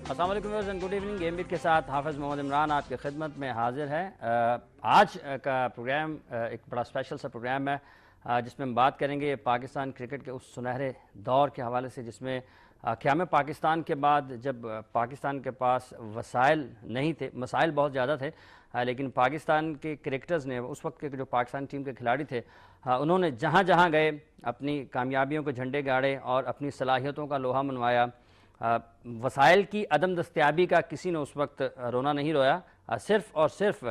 अस्सलाम वालेकुम viewers and good evening. Game beat के साथ हाफिज़ मोहम्मद इमरान आपकी खिदमत में हाजिर है। आज का प्रोग्राम एक बड़ा स्पेशल सा प्रोग्राम है जिसमें हम बात करेंगे पाकिस्तान क्रिकेट के उस सुनहरे दौर के हवाले से जिसमें क़याम पाकिस्तान के बाद जब पाकिस्तान के पास वसाइल नहीं थे, मसाइल बहुत ज़्यादा थे, लेकिन पाकिस्तान के क्रिकेटर्स ने उस वक्त के जो पाकिस्तान टीम के खिलाड़ी थे उन्होंने जहाँ जहाँ गए अपनी कामयाबियों के झंडे गाड़े और अपनी सलाहियतों का लोहा मनवाया। वसाइल की अदम दस्तयाबी का किसी ने उस वक्त रोना नहीं रोया। सिर्फ़ और सिर्फ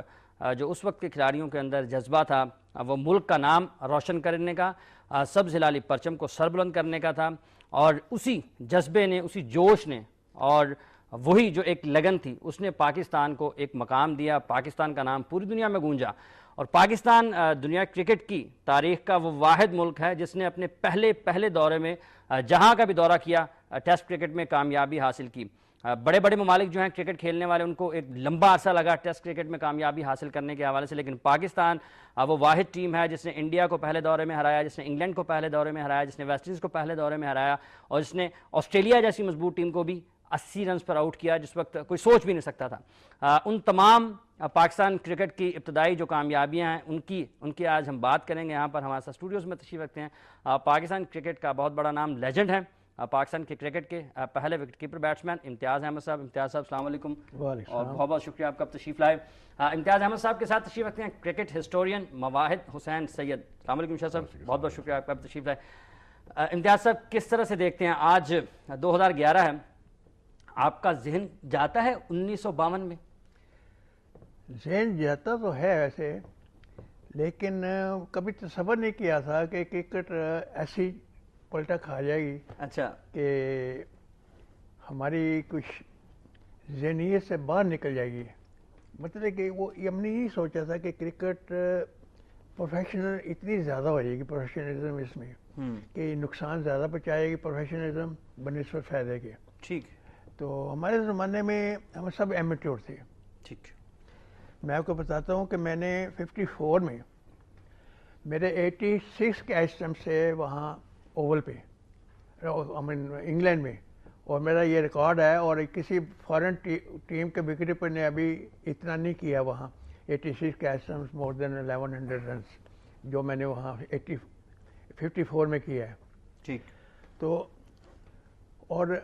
जो उस वक्त के खिलाड़ियों के अंदर जज्बा था वो मुल्क का नाम रोशन करने का, सब्ज़ हिलाली परचम को सरबुलंद करने का था। और उसी जज्बे ने, उसी जोश ने और वही जो एक लगन थी उसने पाकिस्तान को एक मकाम दिया। पाकिस्तान का नाम पूरी दुनिया में गूंजा और पाकिस्तान दुनिया क्रिकेट की तारीख़ का वो वाहिद मुल्क है जिसने अपने पहले दौरे में जहाँ का भी दौरा किया टेस्ट क्रिकेट में कामयाबी हासिल की। बड़े बड़े ममालिक जो हैं क्रिकेट खेलने वाले उनको एक लंबा अरसा लगा टेस्ट क्रिकेट में कामयाबी हासिल करने के हवाले से, लेकिन पाकिस्तान वो वाहिद टीम है जिसने इंडिया को पहले दौरे में हराया, जिसने इंग्लैंड को पहले दौरे में हराया, जिसने वेस्ट इंडीज़ को पहले दौरे में हराया और जिसने ऑस्ट्रेलिया जैसी मजबूत टीम को भी 80 रन पर आउट किया जिस वक्त कोई सोच भी नहीं सकता था। उन तमाम पाकिस्तान क्रिकेट की इब्तदाई जो कामयाबियाँ हैं उनकी आज हम बात करेंगे। यहाँ पर हमारे साथ स्टूडियोज़ में तशरीफ़ रखते हैं पाकिस्तान क्रिकेट का बहुत बड़ा नाम, लेजेंड है पाकिस्तान के क्रिकेट के पहले विकेट कीपर बैट्समैन इम्तियाज़ अहमद साहब। इम्तियाज़ साहब अस्सलाम वालेकुम और बहुत बहुत शुक्रिया आपका तशरीफ़ लाए। इम्तियाज़ अहमद साहब के साथ तशरीफ़ रखते हैं क्रिकेट हिस्टोरियन मवाहिद हुसैन सैयद। अस्सलाम वालेकुम शाह साहब, बहुत बहुत शुक्रिया आपका तशरीफ़ लाए। इम्तियाज़ साहब, किस तरह से देखते हैं आज 2011 है, आपका जहन जाता है 1952 में? जहन जाता तो है वैसे, लेकिन कभी तसव्वुर नहीं किया था कि क्रिकेट ऐसी पलटा खा जाएगी। अच्छा, कि हमारी कुछ जहनीत से बाहर निकल जाएगी। मतलब कि वो हमने नहीं सोचा था कि क्रिकेट प्रोफेशनल इतनी ज़्यादा हो जाएगी, प्रोफेशनलिज्म इसमें कि नुकसान ज़्यादा पहुँचाएगी प्रोफेशनलिज्म बनस्बत फ़ायदे के। ठीक। तो हमारे ज़माने में हम सब एमेट्योर थे। ठीक। मैं आपको बताता हूँ कि मैंने 54 में मेरे 86 के आइटम से वहाँ ओवल पे इंग्लैंड में, और मेरा ये रिकॉर्ड है और किसी फॉरेन टीम के विकेटकीपर ने अभी इतना नहीं किया वहाँ 86 के आइटम्स मोर देन 1100 रन जो मैंने वहाँ 54 में किया है। ठीक। तो और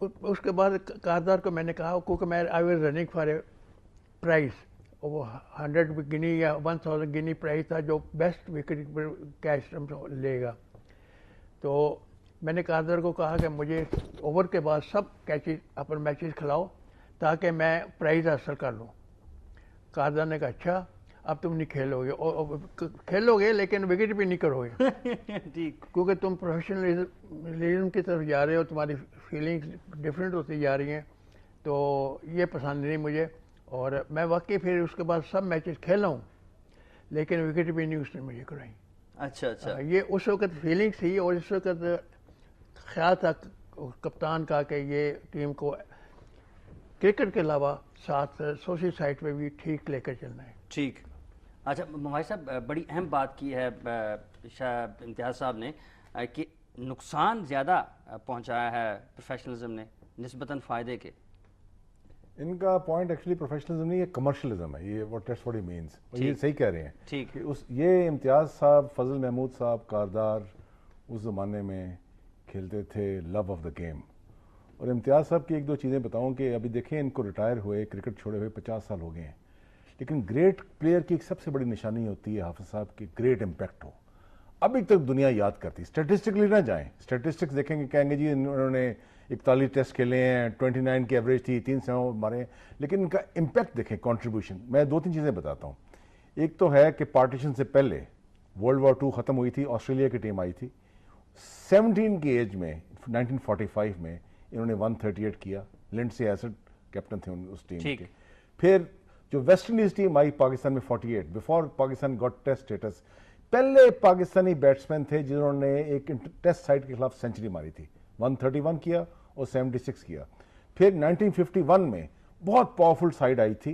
उसके बाद कारदार को मैंने कहा क्योंकि मैं I was running for a prize, वो 100 गिनी या 1000 गिनी प्राइज था जो बेस्ट विकेट कैच लेगा। तो मैंने कारदार को कहा कि मुझे ओवर के बाद सब कैचेज अपन मैचेस खिलाओ ताकि मैं प्राइज हासिल कर लूँ। कारदार ने कहा अच्छा अब तुम नहीं खेलोगे, और खेलोगे लेकिन विकेट भी नहीं करोगे ठीक, क्योंकि तुम प्रोफेशनलिज्म की तरफ जा रहे हो, तुम्हारी फीलिंग्स डिफरेंट होती जा रही हैं, तो ये पसंद नहीं मुझे। और मैं वाकई फिर उसके बाद सब मैचेस खेला हूँ लेकिन विकेट भी नहीं उसने मुझे कराई। अच्छा अच्छा, ये उस वक्त फीलिंग थी और इस वक्त ख्याल था कप्तान का कि ये टीम को क्रिकेट के अलावा साथ सोशल साइड पे भी ठीक लेकर चलना है। ठीक। अच्छा भाई साहब, बड़ी अहम बात की है इम्तियाज़ साहब ने कि नुकसान ज़्यादा पहुंचाया है प्रोफेशनलिज्म ने निस्बतन फ़ायदे के। इनका पॉइंट एक्चुअली प्रोफेशनलिज्म नहीं, ये कमर्शियलिज्म है। ये व्हाट ही मींस, ये सही कह रहे हैं। ठीक। कि उस ये इम्तियाज़ साहब, फजल महमूद साहब, कारदार उस ज़माने में खेलते थे लव ऑफ द गेम। और इम्तियाज़ साहब की एक दो चीज़ें बताऊं कि अभी देखें इनको रिटायर हुए, क्रिकेट छोड़े हुए 50 साल हो गए हैं, लेकिन ग्रेट प्लेयर की एक सबसे बड़ी निशानी होती है हाफिज़ साहब की ग्रेट इम्पैक्ट हो। अभी तक दुनिया याद करती है। स्टेटिस्टिकली ना जाएं, स्टेटिस्टिक्स देखेंगे कहेंगे जी उन्होंने 41 टेस्ट खेले हैं, 29 की एवरेज थी, 300 मारे हैं, लेकिन इनका इम्पैक्ट देखें, कंट्रीब्यूशन। मैं दो तीन चीज़ें बताता हूँ। एक तो है कि पार्टीशन से पहले वर्ल्ड वॉर 2 ख़त्म हुई थी, ऑस्ट्रेलिया की टीम आई थी। 17 की एज में 1945 में इन्होंने 138 किया। लिंडसे एसेड कैप्टन थे उस टीम के। फिर जो वेस्ट इंडीज टीम आई पाकिस्तान में 48, before Pakistan got test status, पहले पाकिस्तानी बैट्समैन थे जिन्होंने एक टेस्ट साइड के खिलाफ सेंचुरी मारी थी। 131 किया और 76 किया। फिर 1951 में बहुत पावरफुल साइड आई थी,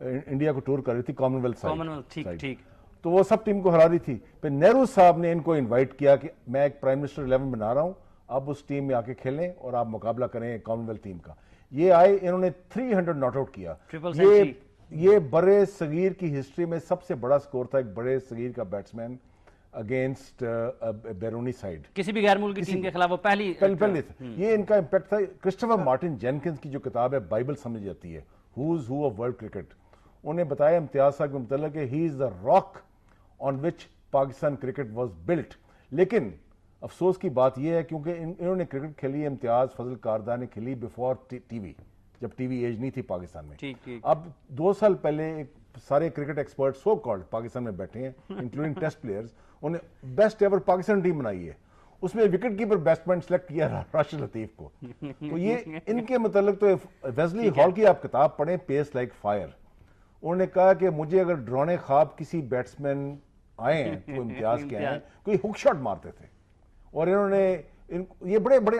इंडिया को टूर कर रही थी, कॉमनवेल्थ साइड। ठीक। तो वो सब टीम को हरा रही थी। फिर नेहरू साहब ने इनको इनवाइट किया कि मैं एक प्राइम मिनिस्टर 11 बना रहा हूं, आप उस टीम में आके खेलें और आप मुकाबला करें कॉमनवेल्थ टीम का। ये आए, इन्होंने 300 नॉट आउट किया। ट्रिपल ये सेंचुरी। ये बड़े सगीर की हिस्ट्री में सबसे बड़ा स्कोर था एक बड़े सगीर का बैट्समैन अगेंस्ट बैरूनी साइड, किसी भी गैर मुल्की टीम के खिलाफ वो पहले था। ये इनका इंपैक्ट था। क्रिस्टोफर मार्टिन जेनकिंस की जो किताब है बाइबल समझी जाती है, who is who of world cricket, उन्हें बताया इम्तियाज साहब के मतलब कि he is the rock on which Pakistan cricket was built. लेकिन अफसोस की बात यह है क्योंकि इन्होंने क्रिकेट खेली, इम्तियाज फजल कारदार ने खेली बिफोर टीवी, जब टीवी एज नहीं थी पाकिस्तान में। ठीक। अब 2 साल पहले सारे cricket expert so called Pakistan में बैठे हैं इंक्लूडिंग टेस्ट प्लेयर्स, उन्हें बेस्ट एवर पाकिस्तान टीम बनाई है, उसमें विकेट कीपर बैट्समैन सेलेक्ट किया राशिद लतीफ को। तो ये इनके मतलब तो वेस्ली हॉल की आप किताब पढ़ें, पेस लाइक फायर, उन्होंने कहा कि मुझे अगर ड्रोने ख्वाब किसी बैट्समैन आए हैं तो इम्तियाज के आए, कोई हुक शॉट मारते थे। और इन्होंने ये बड़े बड़े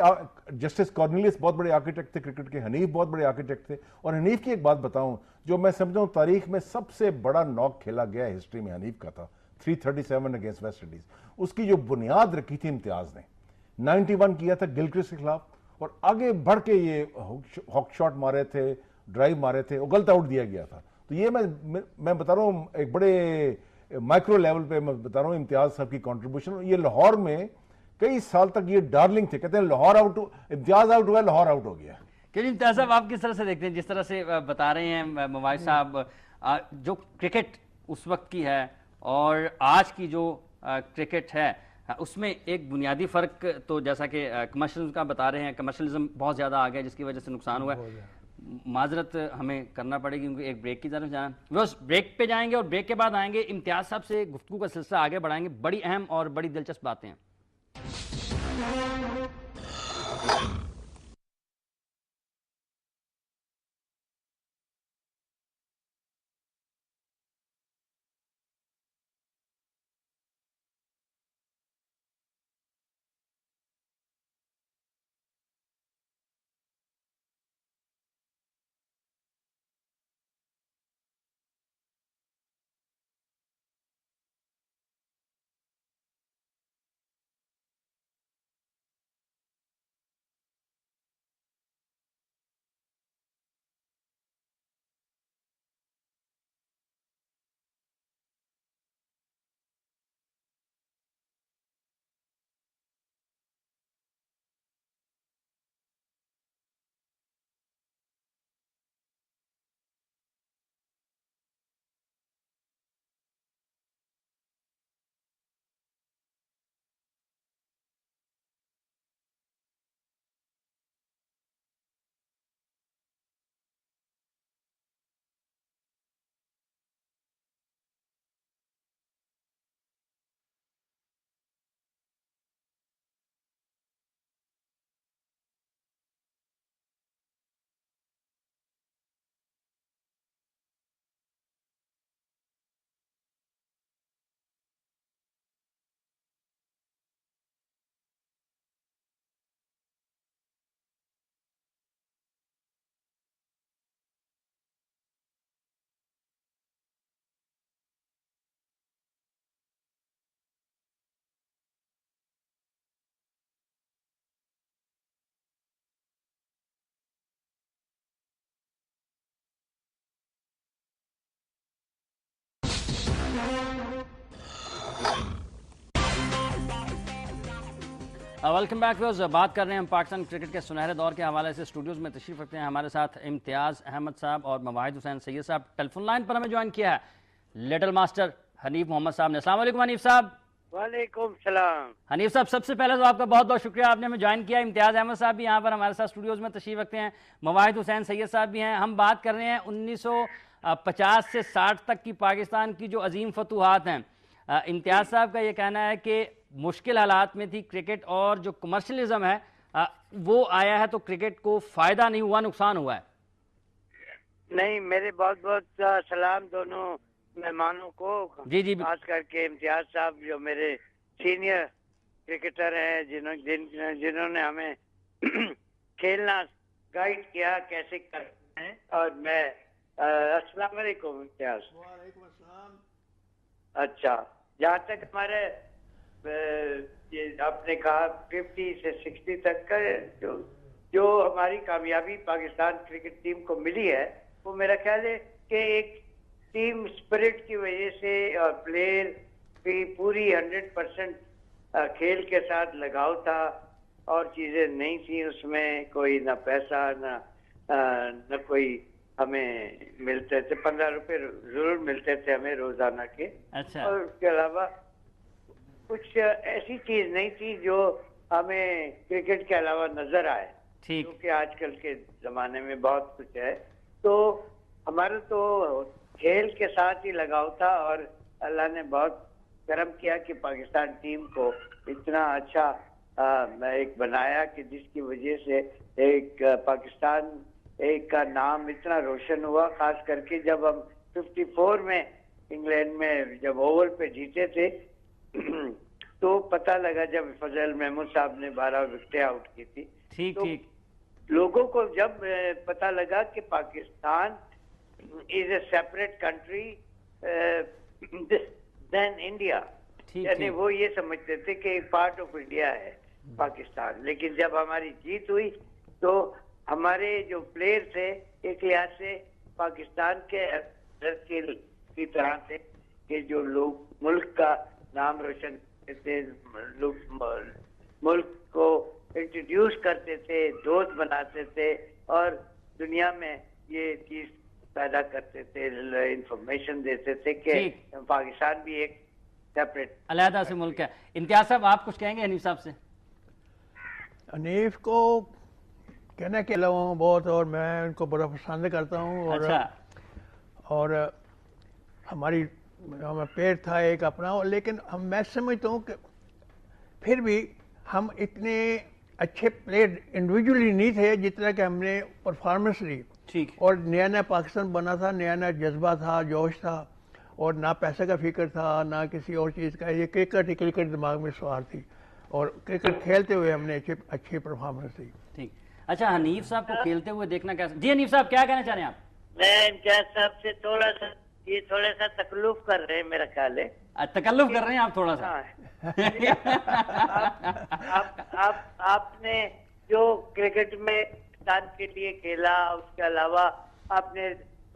जस्टिस कॉर्नेलियस बहुत बड़े आर्किटेक्ट थे क्रिकेट के, हनीफ बहुत बड़े आर्किटेक्ट थे। और हनीफ की एक बात बताऊं, जो मैं समझता हूं तारीख में सबसे बड़ा नॉक खेला गया हिस्ट्री में हनीफ का था, 337 अगेंस्ट वेस्ट इंडीज। उसकी जो बुनियाद रखी थी इम्तियाज ने, 91 किया था गिलक्रिस्ट के खिलाफ, और आगे बढ़ के ये हॉक शॉट मारे थे, ड्राइव मारे थे, और गलत आउट दिया गया था। तो ये मैं बता रहा हूं एक बड़े माइक्रो लेवल पे मैं बता रहा हूं इम्तियाज साहब की कंट्रीब्यूशन। ये लाहौर में कई साल तक ये डार्लिंग थे, कहते हैं लाहौर आउट, इम्तियाज आउट हुआ, लाहौर आउट हो गया। क्योंकि इम्तियाज साहब आप किस तरह से देखते हैं, जिस तरह से बता रहे हैं मवाइद साहब, जो क्रिकेट उस वक्त की है और आज की जो क्रिकेट है, उसमें एक बुनियादी फ़र्क तो जैसा कि कमर्शियलिज्म का बता रहे हैं, कमर्शियलिज्म बहुत ज़्यादा आ गया जिसकी वजह से नुकसान हुआ है। माजरत हमें करना पड़ेगी क्योंकि एक ब्रेक की तरफ जाना, वो ब्रेक पे जाएंगे और ब्रेक के बाद आएंगे, इम्तियाज साहब से गुफ्तगू का सिलसिला आगे बढ़ाएंगे। बड़ी अहम और बड़ी दिलचस्प बातें हैं। Welcome back viewers. बात कर रहे हैं हम पाकिस्तान क्रिकेट के सुनहरे दौर के हवाले से। स्टूडियोज़ में तशरीफ़ रखते हैं हमारे साथ इम्तियाज़ अहमद साहब और मवाहिद हुसैन सैयद साहब। टेलीफोन लाइन पर हमें ज्वाइन किया है लिटिल मास्टर हनीफ मोहम्मद साहब ने। अस्सलाम वालेकुम हनीफ साहब। वालेकुम सलाम। हनीफ साहब, सबसे पहले तो आपका बहुत बहुत शुक्रिया, आपने हमें ज्वाइन किया। इम्तियाज़ अहमद साहब भी यहाँ पर हमारे साथ स्टूडियोज़ में तशरीफ़ रखते हैं, मवाहिद हुसैन सैयद साहब भी हैं। हम बात कर रहे हैं 1950 से 60 तक की पाकिस्तान की जो अजीम फतूहात हैं। इम्तियाज़ साहब का ये कहना है कि मुश्किल हालात में थी क्रिकेट, और जो कमर्शलिज्म है वो आया है तो क्रिकेट को फ़ायदा नहीं हुआ, नुकसान हुआ है। नहीं, मेरे बहुत बहुत सलाम दोनों मेहमानों को। जी खास करके इम्तियाज साहब जो मेरे सीनियर क्रिकेटर हैं, जिन्होंने हमें खेलना गाइड किया कैसे करते हैं। और मैं अस्सलाम वालेकुम इम्तियाज। अच्छा, जहाँ तक हमारे ये आपने कहा 50 से 60 तक का जो जो हमारी कामयाबी पाकिस्तान क्रिकेट टीम को मिली है वो मेरा ख्याल है कि एक टीम स्पिरिट की वजह से और प्लेयर की पूरी 100% खेल के साथ लगाव था और चीजें नहीं थी उसमें, कोई ना पैसा ना कोई हमें मिलते थे, 15 रुपए जरूर मिलते थे हमें रोजाना के। अच्छा। और उसके अलावा कुछ ऐसी चीज नहीं थी जो हमें क्रिकेट के अलावा नजर आए, ठीक। क्योंकि आजकल के जमाने में बहुत कुछ है। तो हमारा तो खेल के साथ ही लगाव था और अल्लाह ने बहुत करम किया कि पाकिस्तान टीम को इतना अच्छा एक बनाया कि जिसकी वजह से एक पाकिस्तान एक का नाम इतना रोशन हुआ, खास करके जब हम 54 में इंग्लैंड में जब ओवल पे जीते थे तो पता लगा जब फजल महमूद साहब ने 12 विकेटें आउट की थी। ठीक तो ठीक। लोगों को जब पता लगा कि Pakistan is a separate country then India, ठीक यानी ठीक। वो ये समझते थे कि एक पार्ट ऑफ इंडिया है पाकिस्तान। लेकिन जब हमारी जीत हुई तो हमारे जो प्लेयर थे एक लिहाज से पाकिस्तान के की तरह थे कि जो लोग मुल्क का नाम रोशन करते थे, मुल्क को इंट्रोड्यूस करते थे, दोस्त बनाते थे और दुनिया में ये चीज पैदा करते थे, इंफॉर्मेशन देते थे कि पाकिस्तान भी एक सेपरेट अलहदा से मुल्क है। इम्तियाज साहब आप कुछ कहेंगे हनीफ साहब से? हनीफ को कहना के अलावा बहुत, और मैं उनको बड़ा पसंद करता हूँ। और और हमारी पेड़ था एक अपना, लेकिन मैं समझता हूँ कि फिर भी हम इतने अच्छे प्लेयर इंडिविजुअली नहीं थे जितना कि हमने परफॉर्मेंस दी। ठीक। और नया नया पाकिस्तान बना था, नया नया जज्बा था, जोश था, और ना पैसे का फिक्र था ना किसी और चीज़ का। ये क्रिकेट दिमाग में सवार थी और क्रिकेट खेलते हुए हमने अच्छी परफॉर्मेंस दी। ठीक। अच्छा, हनीफ साहब को खेलते हुए देखना कैसा? जी हनीफ साहब क्या कहना चाह रहे हैं आप? मैं इम्तियाज साहब से थोड़ा सा तकल्लुफ कर रहे हैं मेरा ख्याल है। तकल्लुफ कर रहे हैं आप थोड़ा सा? आपने जो क्रिकेट में पाकिस्तान के लिए खेला, उसके अलावा आपने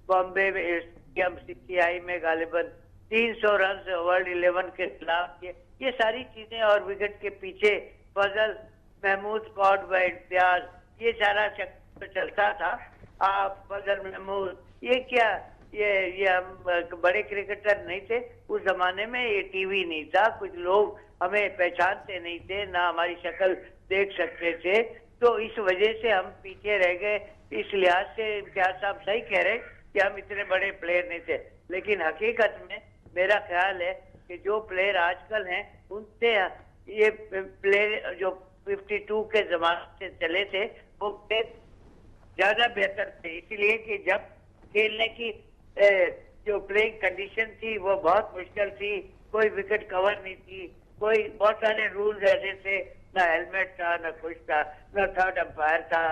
बॉम्बे स्टेडियम CCI में गालिबन 300 रन वर्ल्ड 11 के खिलाफ किए, ये सारी चीजें, और विकेट के पीछे फजल महमूद कॉड व इम्तियाज, ये सारा चक्कर चलता था। आप फजल महमूद ये क्या, ये हम बड़े क्रिकेटर नहीं थे उस जमाने में, ये टीवी नहीं था, कुछ लोग हमें पहचानते नहीं थे, ना हमारी शक्ल देख सकते थे, तो इस वजह से हम पीछे रह गए। इस लिहाज से इम्तियाज साहब सही कह रहे कि हम इतने बड़े प्लेयर नहीं थे, लेकिन हकीकत में मेरा ख्याल है कि जो प्लेयर आजकल हैं उनसे ये प्लेयर जो 52 के जमाने से चले थे वो प्लेयर ज्यादा बेहतर थे, इसलिए कि जब खेलने की जो प्लेइंग कंडीशन थी वो बहुत मुश्किल थी, कोई विकेट कवर नहीं थी, कोई बहुत सारे रूल्स ऐसे थे, ना हेलमेट था, ना कुछ था, ना थर्ड अंपायर था,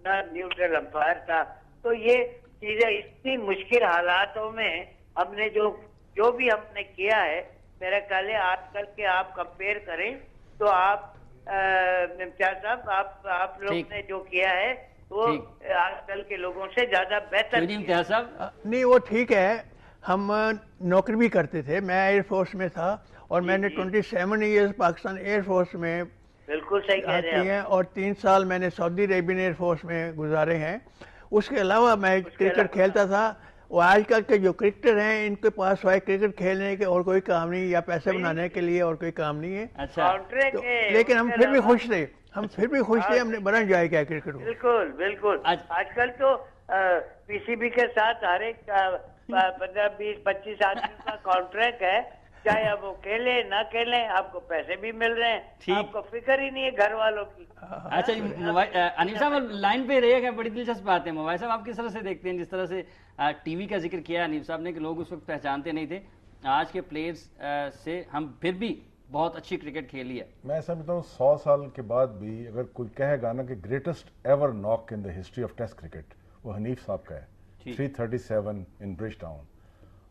ना न्यूट्रल अंपायर था। तो ये चीजें इतनी मुश्किल हालातों में हमने जो भी हमने किया है, मेरा ख्याल है आजकल के आप कंपेयर करें तो आप इम्तियाज साहब आप लोग ने जो किया है वो आजकल के लोगों से ज्यादा बेहतर। इम्तियाज साहब नहीं, वो ठीक है, हम नौकरी भी करते थे, मैं एयरफोर्स में था और मैंने 27 ईयर्स पाकिस्तान एयरफोर्स में बिल्कुल सही कह रहे हैं और 3 साल मैंने सऊदी अरेबियन एयरफोर्स में गुजारे हैं। उसके अलावा मैं क्रिकेट खेलता था। और आजकल के जो क्रिकेटर हैं इनके पास वाई क्रिकेट खेलने के और कोई काम नहीं, या पैसे बनाने के लिए और कोई काम नहीं है। अच्छा। तो, लेकिन हम फिर भी खुश थे, हमने बड़ा एंजॉय किया क्रिकेट को। बिल्कुल बिल्कुल। आजकल तो PCB के साथ हर एक 15, 20, 25 आदमी का कॉन्ट्रैक्ट है, चाहे अब वो खेले ना खेले आपको पैसे भी मिल रहे हैं, आपको फिक्र ही नहीं है घर वालों की। अच्छा, अनिल साहब लाइन पे रहिएगा, बड़ी दिलचस्प बात है। मोबाइल साहब आप किस तरह से देखते हैं, जिस तरह से टीवी का जिक्र किया अनिल साहब ने कि लोग उस वक्त पहचानते नहीं थे, आज के प्लेयर्स से हम फिर भी बहुत अच्छी क्रिकेट खेली है। मैं समझता हूँ 100 साल के बाद भी अगर कोई कहेगा ना कि greatest ever knock in the history of test cricket, वो हनीफ साहब का है, 337 इन ब्रिज टाउन।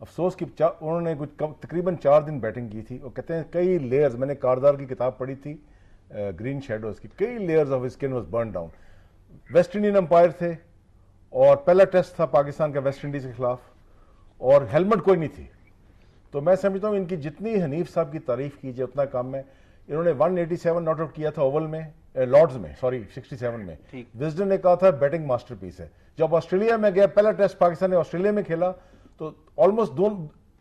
अफसोस कि उन्होंने कुछ तकरीबन 4 दिन बैटिंग की थी, और कहते हैं कई लेयर्स, मैंने कारदार की किताब पढ़ी थी ग्रीन शेडोज की, कई layers of skin was born down. West Indian umpire थे और पहला टेस्ट था पाकिस्तान का वेस्ट इंडीज के खिलाफ और हेलमेट कोई नहीं थी। तो मैं समझता हूँ इनकी जितनी हनीफ साहब की तारीफ कीजिए उतना कम है। इन्होंने 187 नॉट आउट किया था ओवल में, लॉर्ड्स में, सॉरी 67 में। विजडन ने कहा था बैटिंग मास्टरपीस है। जब ऑस्ट्रेलिया में गया, पहला टेस्ट पाकिस्तान ने ऑस्ट्रेलिया में खेला तो ऑलमोस्ट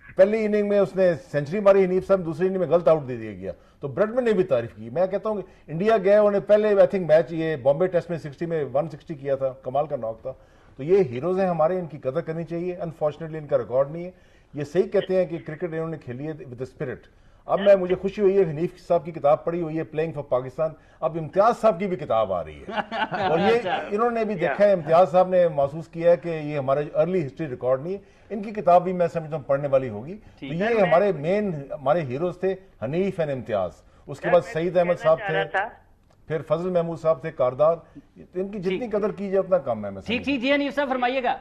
पहली इनिंग में उसने सेंचुरी मारी हनीफ साहब, दूसरी इनिंग में गलत आउट दे दिया गया। तो ब्रडमैन ने भी तारीफ की। मैं कहता हूँ इंडिया गया, उन्होंने पहले आई थिंक मैच ये बॉम्बे टेस्ट में 60 में 160 किया था, कमाल का नॉक था। तो ये हीरोज हैं हमारे, इनकी कदर करनी चाहिए। अनफॉर्चुनेटली इनका रिकॉर्ड नहीं है। ये सही कहते हैं कि क्रिकेट इन्होंने खेली है विद स्पिरिट। अब मुझे खुशी हुई है, हनीफ साहब की किताब पढ़ी हुई है प्लेइंग फॉर पाकिस्तान, अब इम्तियाज साहब की भी किताब आ रही है और ये इन्होंने भी देखा है, इम्तियाज साहब ने महसूस किया है कि ये हमारे अर्ली हिस्ट्री रिकॉर्ड नहीं है। इनकी किताब भी मैं समझता हूँ पढ़ने वाली होगी। तो ये हमारे मेन हमारे हीरोज थे, हनीफ एंड इम्तियाज। उसके बाद सईद अहमद साहब थे, फिर फजल महमूद साहब थे, कारदार। इनकी जितनी कदर की जाए उतना कम है। ठीक ठीक जी हनीफ साहब फरमाइएगा।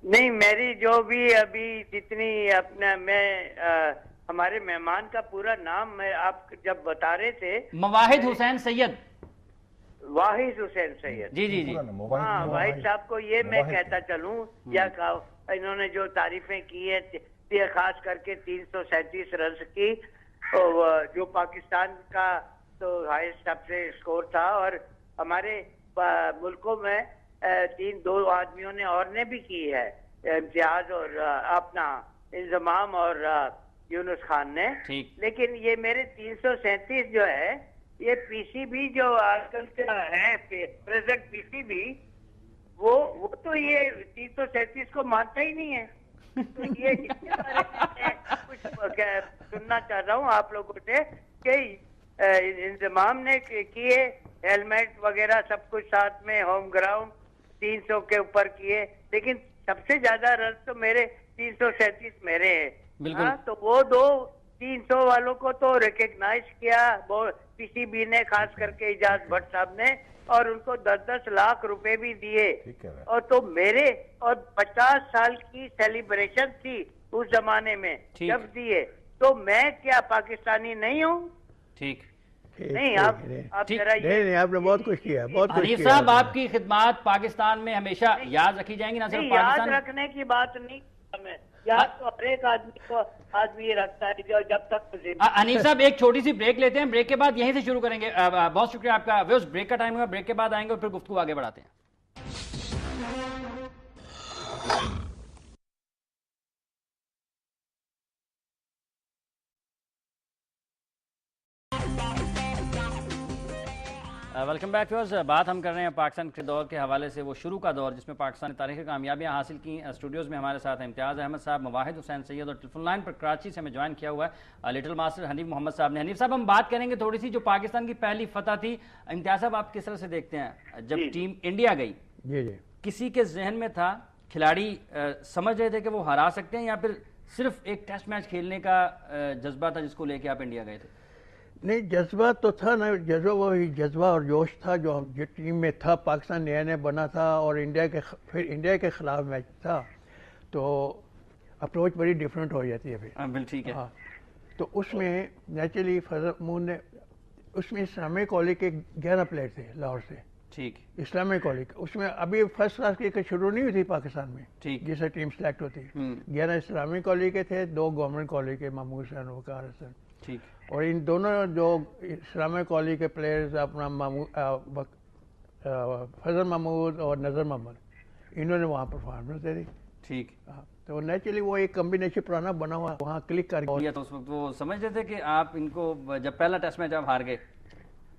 नहीं, मेरी जो भी अभी जितनी अपना मैं हमारे मेहमान का पूरा नाम मैं आप जब बता रहे थे, मवाहिद हुसैन सैयद। वाहिद हुसैन सैयद। जी जी जी। हाँ, वाहिद साहब को ये मैं कहता चलूं, या इन्होंने जो तारीफें की है खास करके 337 रन की, और जो पाकिस्तान का तो हाईएस्ट सबसे स्कोर था, और हमारे मुल्कों में दो आदमियों ने और ने भी की है, इम्तियाज और अपना इंजमाम और यूनुस खान ने। लेकिन ये मेरे 337 जो है, ये पीसीबी जो आजकल का है प्रेजेंट पीसीबी, वो तो ये 337 को मानता ही नहीं है। तो ये इसके बारे में कुछ सुनना चाह रहा हूँ आप लोगों से कि इंतजाम ने किए, हेलमेट वगैरह सब कुछ साथ में, होम ग्राउंड 300 के ऊपर किए, लेकिन सबसे ज्यादा रन तो मेरे 337 मेरे हैं। हाँ, तो वो 300 वालों को तो रिकग्नाइज किया पीसीबी ने, खास करके इजाज भट्ट साहब ने, और उनको 10-10 लाख रुपए भी दिए। और तो मेरे और 50 साल की सेलिब्रेशन थी उस जमाने में जब दिए, तो मैं क्या पाकिस्तानी नहीं हूँ? ठीक नहीं, आप जरा नहीं, आपने बहुत कुछ किया, बहुत कुछ हनीफ साहब, आपकी खिदमत पाकिस्तान में हमेशा याद रखी जाएंगी। ना सिर्फ याद रखने की बात नहीं, याद तो हर एक आदमी रखता है जो जब तक। हनीफ साहब, एक छोटी सी ब्रेक लेते हैं, ब्रेक के बाद यहीं से शुरू करेंगे। बहुत शुक्रिया आपका। व्यूअर्स, ब्रेक का टाइम हुआ, ब्रेक के बाद आएंगे और फिर गुफ्तगू आगे बढ़ाते हैं। Welcome back viewers. बात हम कर रहे हैं पाकिस्तान के दौर के हवाले से, वो शुरू का दौर जिसमें पाकिस्तान ने तारीखी कामयाबियां हासिल की। स्टूडियोज़ में हमारे साथ इम्तियाज़ अहमद साहब, मवाहिद हुसैन सैयद, और टेलीफोन लाइन पर कराची से हमें ज्वाइन किया हुआ है लिटिल मास्टर हनीफ मोहम्मद साहब ने। हनीफ साहब, हम बात करेंगे थोड़ी सी जो पाकिस्तान की पहली फतह थी। इम्तियाज़ साहब, आप किस तरह से देखते हैं जब टीम इंडिया गई, किसी के जहन में था, खिलाड़ी समझ रहे थे कि वो हरा सकते हैं, या फिर सिर्फ एक टेस्ट मैच खेलने का जज्बा था जिसको लेके आप इंडिया गए थे? नहीं, जज्बा तो था ना, जज्बा वही जज्बा और जोश था जो टीम में था। पाकिस्तान नया नया बना था और फिर इंडिया के खिलाफ मैच था, तो अप्रोच बड़ी डिफरेंट हो जाती है फिर। बिल्कुल ठीक है। हाँ, तो उसमें नेचुरली फजल महमूद ने, उसमें इस्लामिक कॉलेज के 11 प्लेयर थे लाहौर से। ठीक। इस्लामिक कॉलेज, उसमें अभी फर्स्ट क्लास की शुरू नहीं हुई थी पाकिस्तान में। ठीक। जिससे टीम सेलेक्ट होती, 11 इस्लामिक कॉलेज के थे, 2 गवर्नमेंट कॉलेज के, महमूद हसन, वकार हसन। ठीक। और इन दोनों जो इस्लामिक कॉलेज के प्लेयर्स, अपना फजल महमूद और नज़र मोहम्मद, इन्होंने वहाँ परफॉर्मेंस दे दी। ठीक। तो नेचुरली वो एक कम्बिनेशन पुराना बना हुआ वहाँ क्लिक कर गया। तो उस वक्त वो समझ रहे थे कि आप इनको, जब पहला टेस्ट मैच आप हार गए?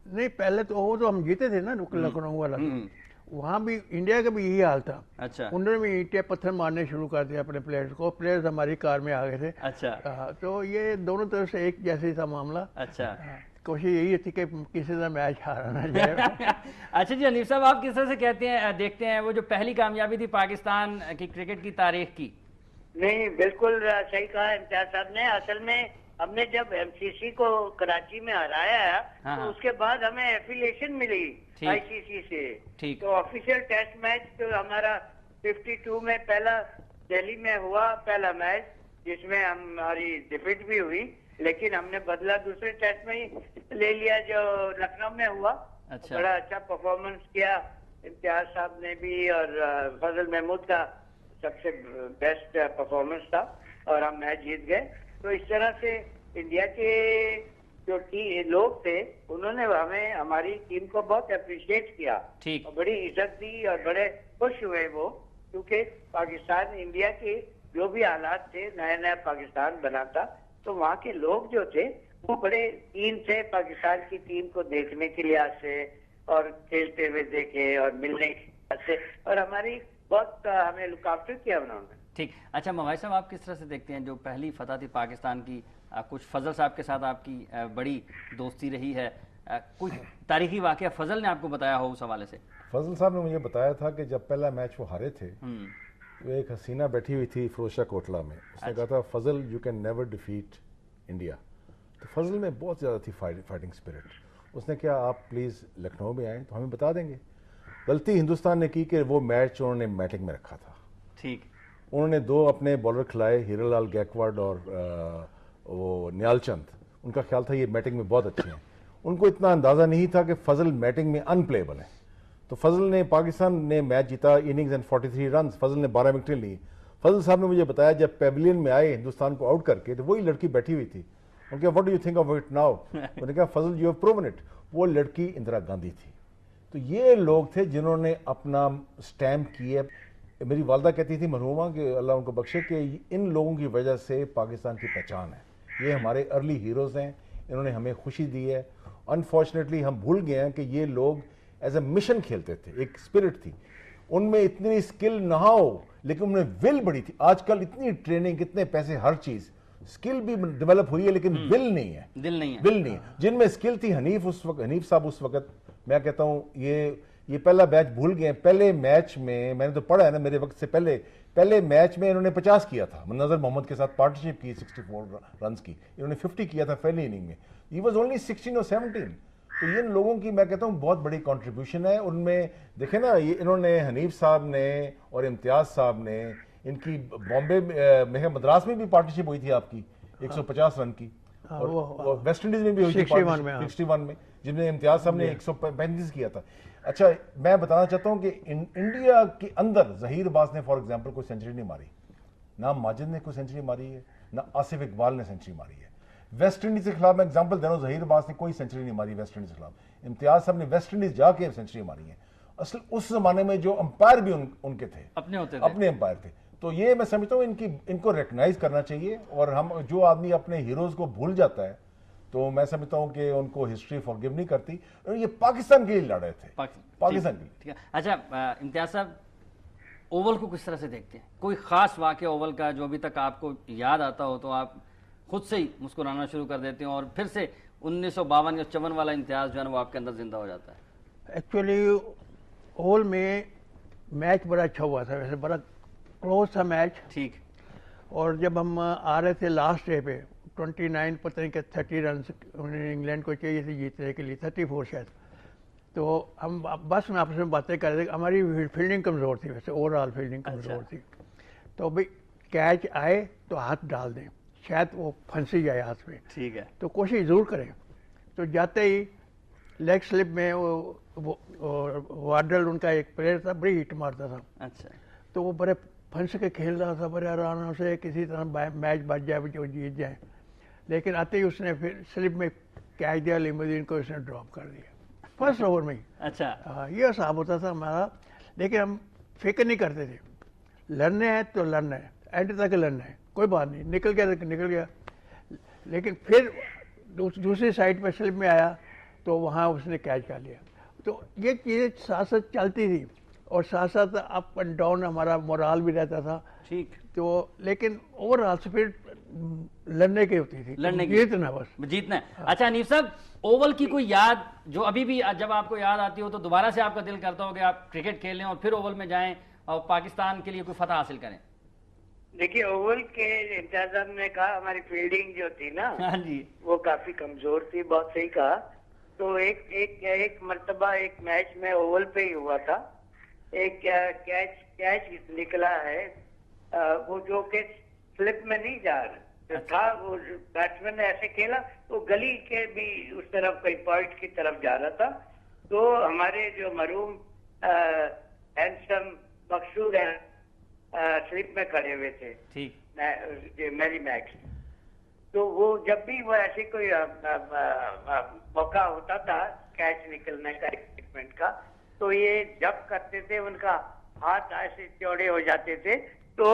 नहीं, पहले तो वो तो हम जीते थे ना लखनऊ वाला, वहाँ भी इंडिया का भी यही हाल था। अच्छा। उन्होंने भी ईंटें पत्थर मारने शुरू कर दिया अपने प्लेयर्स को, प्लेयर्स हमारी कार में आ गए थे। अच्छा। तो ये दोनों तरफ से एक जैसे था मामला। अच्छा। कोशिश यही थी कि किसी का मैच हारना जाए। अच्छा जी हनीफ साहब, आप किस तरह से कहते हैं, देखते हैं वो जो पहली कामयाबी थी पाकिस्तान की क्रिकेट की तारीख की? नहीं, बिल्कुल सही कहा इम्तियाज साहब ने। असल में हमने जब एमसीसी को कराची में हराया, तो उसके बाद हमें एफिलिएशन मिली आईसीसी से। ठीक। तो ऑफिशियल टेस्ट मैच तो हमारा 52 में पहला दिल्ली में हुआ, पहला मैच, जिसमें हमारी डिफीट भी हुई, लेकिन हमने बदला दूसरे टेस्ट में ही ले लिया जो लखनऊ में हुआ। अच्छा। बड़ा अच्छा परफॉर्मेंस किया इम्तियाज साहब ने भी और फजल महमूद का सबसे बेस्ट परफॉर्मेंस था और हम मैच जीत गए। तो इस तरह से इंडिया के जो लोग थे उन्होंने हमें हमारी टीम को बहुत अप्रिशिएट किया ठीक। और बड़ी इज्जत दी और बड़े खुश हुए वो, क्योंकि पाकिस्तान इंडिया के जो भी हालात थे, नया नया पाकिस्तान बना था, तो वहाँ के लोग जो थे वो बड़े कीन थे पाकिस्तान की टीम को देखने के लिहाज से और खेलते हुए देखे और मिलने के लिहाज से, और हमारी बहुत हमें लुक आफ्टर किया उन्होंने। ठीक। अच्छा मवाई साहब, आप किस तरह से देखते हैं जो पहली फतह थी पाकिस्तान की, कुछ फजल साहब के साथ आपकी बड़ी दोस्ती रही है, कुछ तारीखी वाकया फजल ने आपको बताया हो उस हवाले से? फजल साहब ने मुझे बताया था कि जब पहला मैच वो हारे थे तो एक हसीना बैठी हुई थी फिरोजशाह कोटला में, उसने कहा था Fazal you can never defeat India. तो फजल में बहुत ज़्यादा थी फाइटिंग स्पिरिट। उसने कहा आप प्लीज़ लखनऊ में आएँ तो हमें बता देंगे। गलती हिंदुस्तान ने की कि वो मैच उन्होंने मैटिंग में रखा था। ठीक। उन्होंने दो अपने बॉलर खिलाए, हीरालाल गैकवाड और वो न्यालचंद। उनका ख्याल था ये बैटिंग में बहुत अच्छे हैं। उनको इतना अंदाज़ा नहीं था कि फजल बैटिंग में अनप्लेएबल है। तो फजल ने, पाकिस्तान ने मैच जीता, इनिंग्स एंड 43 रन, फजल ने 12 विकेटें ली। फजल साहब ने मुझे बताया जब पेविलियन में आए हिंदुस्तान को आउट करके तो वही लड़की बैठी हुई थी। उन्होंने कहा what do you think of it now? उन्होंने कहा फजल यू हैव प्रूवन इट। वो लड़की इंदिरा गांधी थी। तो ये लोग थे जिन्होंने अपना स्टैम्प किए। मेरी वालदा कहती थी मरहूमा कि अल्लाह उनको बख्शे कि इन लोगों की वजह से पाकिस्तान की पहचान है। ये हमारे अर्ली हीरोज़ हैं, इन्होंने हमें खुशी दी है। अनफॉर्चुनेटली हम भूल गए हैं कि ये लोग एज ए मिशन खेलते थे, एक स्पिरिट थी उनमें। इतनी स्किल ना हो लेकिन उनमें विल बड़ी थी। आजकल इतनी ट्रेनिंग, इतने पैसे, हर चीज़, स्किल भी डेवलप हुई है लेकिन विल नहीं है, दिल नहीं है। विल नहीं है। जिनमें स्किल थी, हनीफ साहब उस वक्त, मैं कहता हूँ ये पहला मैच भूल गए। पहले मैच में मैंने तो पढ़ा है ना, मेरे वक्त से पहले मैच में इन्होंने 50 किया था, नजर मोहम्मद के साथ पार्टनरशिप की 64 रन की, इन्होंने 50 किया था पहली इनिंग में। ही वॉज ओनली 16 और 17। तो इन लोगों की मैं कहता हूँ बहुत बड़ी कंट्रीब्यूशन है उनमें। देखें ना, ये इन्होंने, हनीफ साहब ने और इम्तियाज साहब ने, इनकी बॉम्बे में, मद्रास में भी पार्टनरशिप हुई थी आपकी 150 रन की, और वेस्ट इंडीज में भी हुई थी 61 में, जिनमें इम्तियाज साहब ने 135 किया था। अच्छा, मैं बताना चाहता हूं कि इंडिया के अंदर जहीर अब्बास ने फॉर एग्जांपल कोई सेंचुरी नहीं मारी, ना माजिद ने कोई सेंचुरी मारी है, ना आसिफ इकबाल ने सेंचुरी मारी है। वेस्ट इंडीज के खिलाफ मैं एग्जांपल दे रहा हूं, जहीर अब्बास ने कोई सेंचुरी नहीं मारी वेस्ट इंडीज के खिलाफ। इम्तियाज साहब ने वेस्ट इंडीज जाके सेंचुरी मारी है। असल उस जमाने में जो अंपायर भी उनके थे, अपने अंपायर थे। तो ये मैं समझता हूँ इनको रिकग्नाइज करना चाहिए। और हम, जो आदमी अपने हीरोज को भूल जाता है तो मैं समझता हूँ कि उनको हिस्ट्री फॉरगिव नहीं करती। ये पाकिस्तान के लिए लड़ रहे थे, पाकिस्तान के लिए। ठीक है। अच्छा इम्तियाज साहब, ओवल को किस तरह से देखते हैं? कोई खास वाकया ओवल का जो अभी तक आपको याद आता हो तो आप खुद से ही मुस्कुराना शुरू कर देते हो और फिर से 1952 या 54 वाला इम्तियाज जो है वो आपके अंदर जिंदा हो जाता है? एक्चुअली ओवल में मैच बड़ा अच्छा हुआ था, वैसे बड़ा क्लोज था मैच। ठीक। और जब हम आ रहे थे लास्ट डे पे 29 पता नहीं कि 30 रन उन्हें इंग्लैंड को चाहिए थे जीतने के लिए, 34 शायद। तो हम बस में आपस में बातें कर रहे थे। हमारी फील्डिंग कमज़ोर थी, वैसे ओवरऑल फील्डिंग कमज़ोर थी। तो भाई कैच आए तो हाथ डाल दें, शायद वो फंसी जाए हाथ में। ठीक है। तो कोशिश ज़रूर करें। तो जाते ही लेग स्लिप में वो वार्डल उनका एक प्लेयर था, बड़ी हिट मारता था। अच्छा। तो वो बड़े फंस के खेल रहा था, बड़े आराम से, किसी तरह मैच बच जाए, जो जीत जाए। लेकिन आते ही उसने फिर स्लिप में कैच दिया, लिमुजीन को उसने ड्रॉप कर दिया फर्स्ट ओवर में ही। अच्छा। हाँ, ये हिसाब होता था हमारा। लेकिन हम फिक्र नहीं करते थे, लड़ने हैं तो लड़ना है, एंड तक लड़ना है, कोई बात नहीं, निकल गया तो निकल गया। लेकिन फिर दूसरी साइड पर स्लिप में आया तो वहाँ उसने कैच कर लिया। तो ये चीज़ें साथ साथ चलती थी और साथ साथ अप एंड डाउन हमारा मोराल भी रहता था। ठीक। तो लेकिन ओवरऑल स्पिरिट लड़ने की होती थी, लड़ने की, जीतना, बस जीतना है। अच्छा हनीफ साहब, ओवल की कोई याद जो अभी भी जब आपको याद आती हो तो दोबारा से आपका दिल करता हो कि आप क्रिकेट खेल लें और फिर ओवल में जाएं और पाकिस्तान के लिए कोई फतह हासिल करें? देखिए, ओवल के इम्तियाज साहब ने कहा हमारी फील्डिंग जो थी ना, हाँ जी, वो काफी कमजोर थी, बहुत सही कहा। तो एक मर्तबा एक मैच में ओवल पे ही हुआ था, एक कैच निकला है, वो जो कि स्लिप में नहीं जा रहा था, वो बैट्समैन ने ऐसे खेला तो गली के भी उस तरफ, कहीं पॉइंट की तरफ जा रहा था। तो हमारे जो मरूम हैंडसम मकसूद है, स्लिप में खड़े हुए थे, ठीक, मैरी मैक्स। तो वो जब भी वो ऐसे कोई मौका होता था कैच निकलने का, एक्साइटमेंट का, तो ये जब करते थे उनका हाथ ऐसे चौड़े हो जाते थे, तो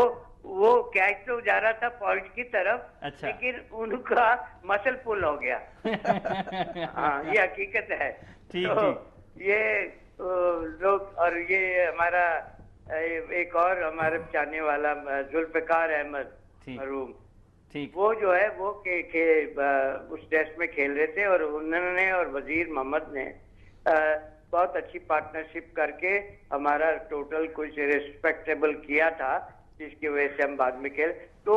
वो कैच तो जा रहा था पॉइंट की तरफ, अच्छा। लेकिन उनका मसल पुल हो गया। हाँ, ये हकीकत है। ठीक, तो ठीक। ये लोग, और ये हमारा एक और हमारे चाहने वाला जुल्फिकार अहमद ठीक। मरूम, ठीक, वो जो है वो उस टेस्ट में खेल रहे थे, और उन्होंने और वजीर मोहम्मद ने बहुत अच्छी पार्टनरशिप करके हमारा टोटल कुछ रिस्पेक्टेबल किया था, जिसकी वजह से हम बाद में खेल। तो